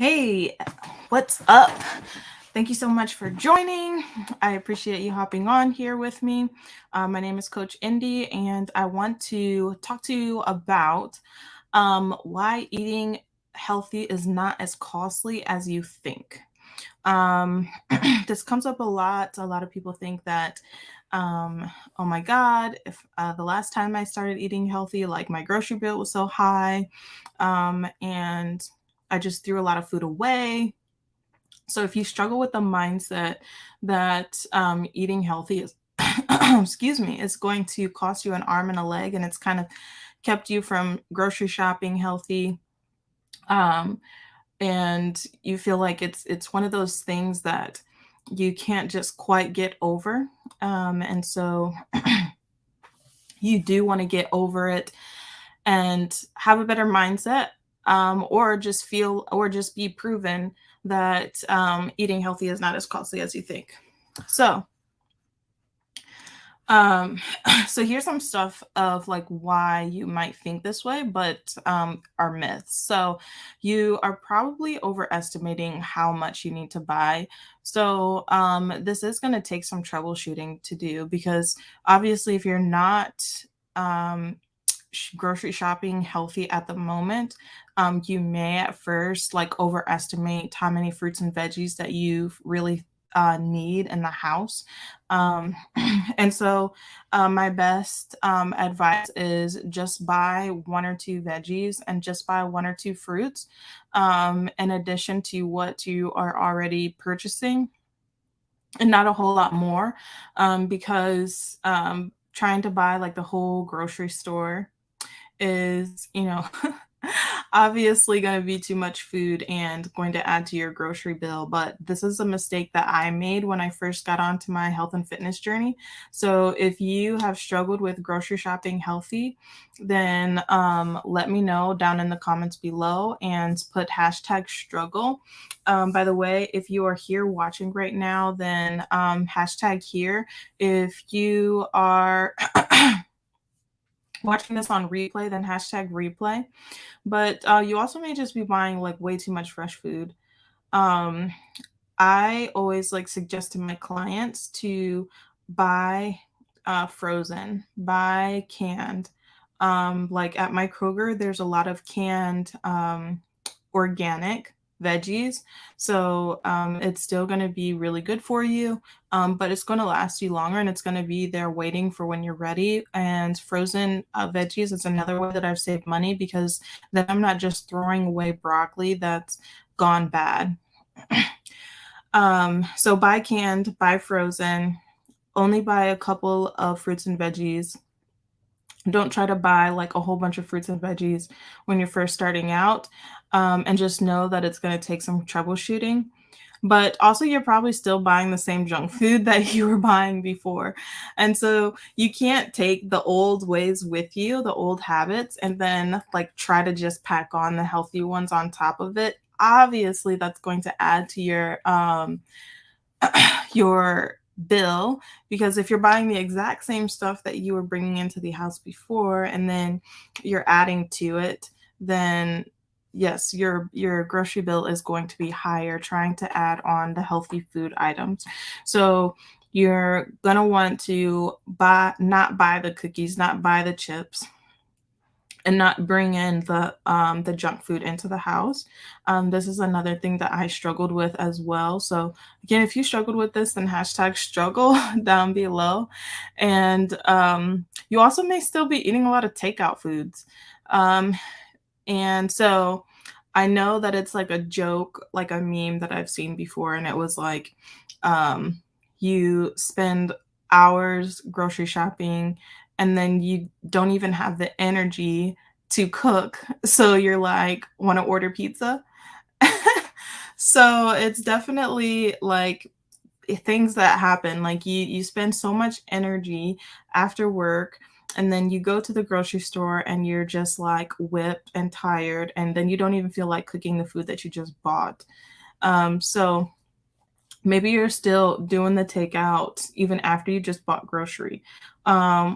Hey, what's up? Thank you so much for joining. I appreciate you hopping on here with me. My name is Coach Indy, and I want to talk to you about why eating healthy is not as costly as you think. This comes up a lot. A lot of people think that, oh my God, if the last time I started eating healthy, like my grocery bill was so high, and I just threw a lot of food away. So if you struggle with the mindset that eating healthy is, excuse me, is going to cost you an arm and a leg, and it's kind of kept you from grocery shopping healthy, um, and you feel like it's one of those things that you can't just quite get over, and so you do want to get over it and have a better mindset, or just feel or just be proven that eating healthy is not as costly as you think. So, um, so here's some stuff of like why you might think this way, but are myths. So you are probably overestimating how much you need to buy. So this is going to take some troubleshooting to do because obviously, if you're not um, grocery shopping healthy at the moment, you may at first like overestimate how many fruits and veggies that you really need in the house. Um, and so, my best advice is just buy one or two veggies and just buy one or two fruits, in addition to what you are already purchasing, and not a whole lot more, because trying to buy like the whole grocery store is, obviously going to be too much food and going to add to your grocery bill. But this is a mistake that I made when I first got onto my health and fitness journey. So if you have struggled with grocery shopping healthy, then let me know down in the comments below and put hashtag struggle. By the way, if you are here watching right now, then hashtag here. If you are watching this on replay, then hashtag replay. But you also may just be buying like way too much fresh food. Um, I always like suggest to my clients to buy frozen, buy canned. Like at my Kroger, there's a lot of canned organic veggies. So it's still going to be really good for you, but it's going to last you longer and it's going to be there waiting for when you're ready. And frozen veggies is another way that I've saved money because then I'm not just throwing away broccoli that's gone bad. So buy canned, buy frozen, only buy a couple of fruits and veggies. Don't try to buy like a whole bunch of fruits and veggies when you're first starting out, and just know that it's going to take some troubleshooting. But also, you're probably still buying the same junk food that you were buying before. And so you can't take the old ways with you, the old habits, and then like try to just pack on the healthy ones on top of it. Obviously, that's going to add to your bill, because if you're buying the exact same stuff that you were bringing into the house before and then you're adding to it, then yes, your grocery bill is going to be higher trying to add on the healthy food items. So you're going to want to not buy the cookies, not buy the chips, and not bring in the junk food into the house. This is another thing that I struggled with as well. So again, if you struggled with this, then hashtag struggle down below. And you also may still be eating a lot of takeout foods. Um, and so I know that it's like a joke, like a meme that I've seen before, and it was like, um, you spend hours grocery shopping and then you don't even have the energy to cook. So you're like, want to order pizza? So it's definitely like things that happen. Like you spend so much energy after work, and then you go to the grocery store and you're just like whipped and tired, and then you don't even feel like cooking the food that you just bought. So maybe you're still doing the takeout even after you just bought grocery,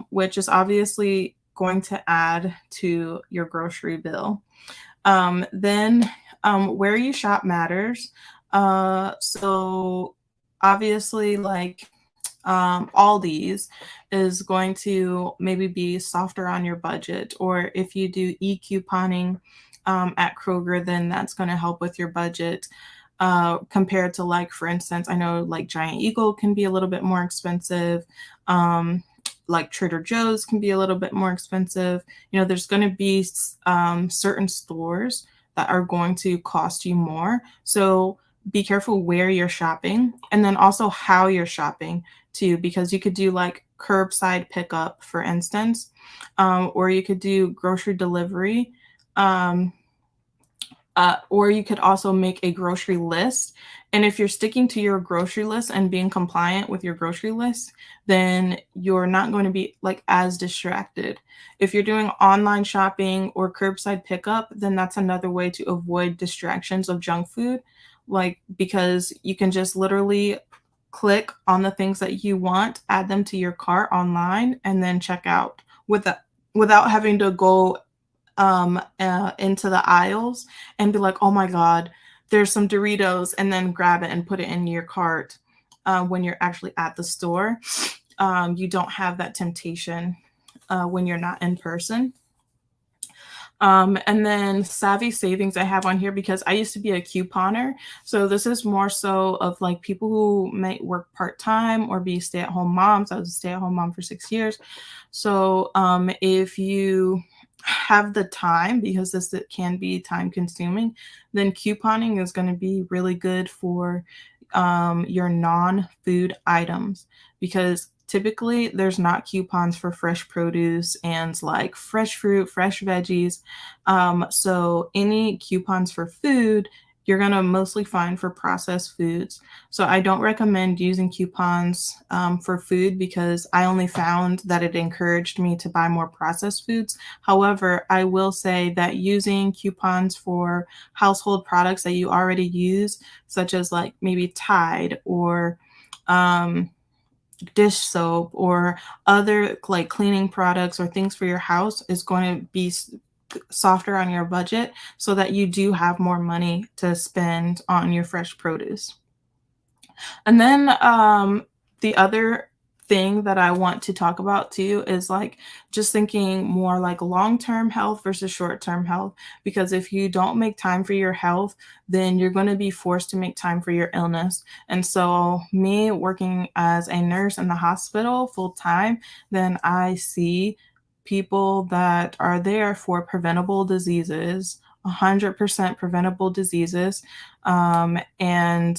which is obviously going to add to your grocery bill. Then Where you shop matters. So obviously, like Aldi's is going to maybe be softer on your budget, or if you do e-couponing at Kroger, then that's going to help with your budget. Compared to, like, for instance, I know like Giant Eagle can be a little bit more expensive. Like Trader Joe's can be a little bit more expensive. You know, there's going to be certain stores that are going to cost you more. So be careful where you're shopping, and then also how you're shopping too, because you could do like curbside pickup, for instance, or you could do grocery delivery. Um, or you could also make a grocery list. And if you're sticking to your grocery list and being compliant with your grocery list, then you're not going to be like as distracted. If you're doing online shopping or curbside pickup, then that's another way to avoid distractions of junk food. Like, because you can just literally click on the things that you want, add them to your cart online, and then check out without having to go into the aisles and be like, "Oh my god, there's some Doritos," and then grab it and put it in your cart when you're actually at the store. You don't have that temptation when you're not in person. And then savvy savings I have on here because I used to be a couponer. So this is more so of like people who might work part time or be stay at home moms. I was a stay at home mom for 6 years. So if you have the time, because this it can be time consuming, then couponing is going to be really good for your non food items, because typically there's not coupons for fresh produce and like fresh fruit, fresh veggies. So any coupons for food, you're going to mostly find for processed foods. So I don't recommend using coupons for food, because I only found that it encouraged me to buy more processed foods. However, I will say that using coupons for household products that you already use, such as like maybe Tide or um, dish soap or other like cleaning products or things for your house, is going to be softer on your budget, so that you do have more money to spend on your fresh produce. And then the other thing that I want to talk about too is like just thinking more like long-term health versus short-term health. Because if you don't make time for your health, then you're going to be forced to make time for your illness. And so, me working as a nurse in the hospital full time, then I see people that are there for preventable diseases, 100% preventable diseases, and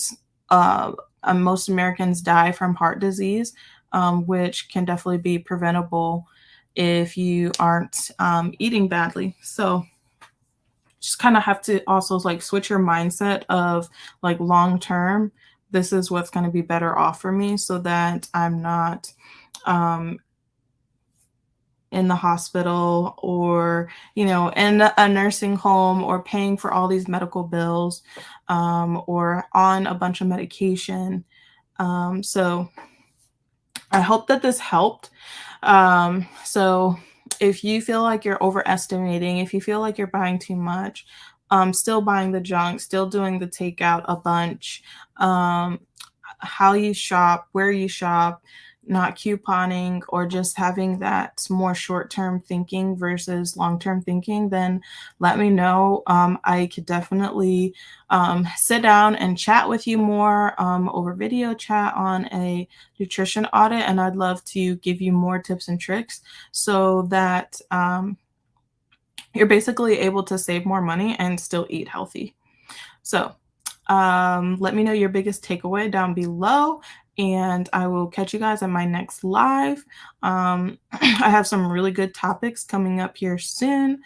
uh, most Americans die from heart disease, which can definitely be preventable if you aren't eating badly. So just kind of have to also like switch your mindset of like long term. This is what's going to be better off for me, so that I'm not um, in the hospital, or in a nursing home, or paying for all these medical bills, or on a bunch of medication. So I hope that this helped. So if you feel like you're overestimating, if you feel like you're buying too much, still buying the junk, still doing the takeout a bunch, how you shop, where you shop, not couponing, or just having that more short term thinking versus long term thinking, then let me know. I could definitely sit down and chat with you more over video chat on a nutrition audit. And I'd love to give you more tips and tricks, so that you're basically able to save more money and still eat healthy. So, let me know your biggest takeaway down below, and I will catch you guys on my next live. I have some really good topics coming up here soon.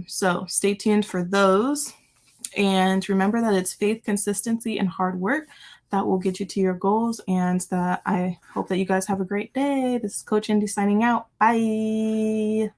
So stay tuned for those. And remember that it's faith, consistency, and hard work that will get you to your goals. And that I hope that you guys have a great day. This is Coach Indy signing out. Bye.